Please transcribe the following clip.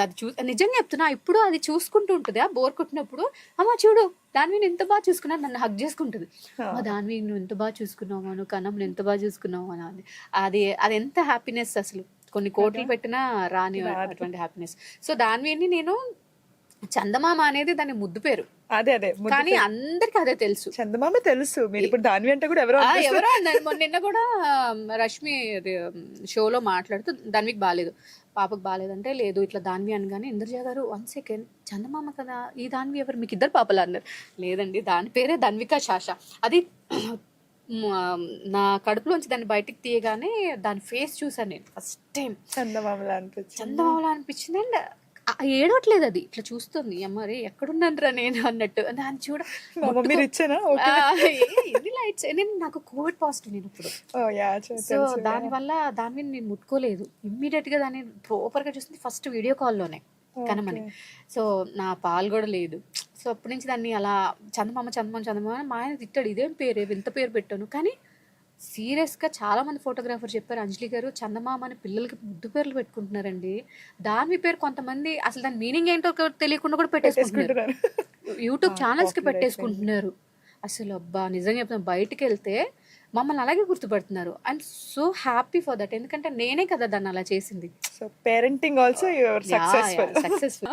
అది నిజంగా చెప్తున్నా, ఇప్పుడు అది చూసుకుంటూ ఉంటుంది. బోర్ కొట్టినప్పుడు అమ్మ చూడు దాన్ని ఎంత బాగా చూసుకున్నా, నన్ను హగ్ చేసుకుంటుంది. దాన్ని నువ్వు ఎంత బాగా చూసుకున్నావు, నువ్వు కన్నమ్మని ఎంత బాగా చూసుకున్నావు అని. అది అది ఎంత హ్యాపీనెస్ అసలు, కొన్ని కోట్లు పెట్టినా రాని అటువంటి హ్యాపీనెస్. సో దాన్ని నేను చందమామ అనేది దాని ముద్దు పేరు. అదే కానీ అందరికి అదే తెలుసు. చందమామ తెలుసు, మీరు ఇప్పుడు దాని అంటే కూడా ఎవరో నిన్న కూడా రష్మి షోలో మాట్లాడుతూ దానికి బాగాలేదు, పాపకు బాగాలేదంటే లేదు ఇట్లా దాన్వి అనగానే ఇంద్రజ గారు 1 సెకండ్ చందమామ కదా ఈ దాన్వి ఎవరు, మీకు 2 పాపలు అన్నారు. లేదండి దాని పేరే ధన్విక శాష. అది నా కడుపులోంచి దాన్ని బయటికి తీయగానే దాని ఫేస్ చూసాను నేను ఫస్ట్ టైం. చందమామలా అనిపించింది. అండ్ ఏడవట్లేదు, అది ఇట్లా చూస్తుంది. అమ్మరే ఎక్కడున్నాను నేను అన్నట్టు. దాన్ని చూడ ఎన్ని లైట్స్. నేను నాకు కోవిడ్ పాజిటివ్ నేను ఇప్పుడు. సో దానివల్ల దాన్ని నేను ముట్టుకోలేదు. ఇమ్మీడియట్ గా దాన్ని ప్రాపర్ గా చూస్తుంది ఫస్ట్ వీడియో కాల్లోనే కనమని. సో నా పాలు కూడా లేదు. సో అప్పటి నుంచి దాన్ని అలా చందమామ మా ఆయన తిట్టాడు, ఇదేం పేరు ఇంత పేరు పెట్టాను. కానీ సీరియస్గా చాలా మంది ఫోటోగ్రాఫర్ చెప్పారు, అంజలి గారు చందమామ అని పిల్లలకి ముద్దు పేర్లు పెట్టుకుంటున్నారండి. దాని పేరు కొంతమంది అసలు దాని మీనింగ్ ఏంటో తెలియకుండా కూడా పెట్టేసుకుంటున్నారు. యూట్యూబ్ ఛానల్స్ కి పెట్టేసుకుంటున్నారు. అసలు అబ్బా నిజంగా చెప్తున్నా, బయటకు వెళ్తే మమ్మల్ని అలాగే గుర్తుపడుతున్నారు. I'm so happy for that. ఎందుకంటే నేనే కదా దాన్ని అలా చేసింది. So parenting also your successful.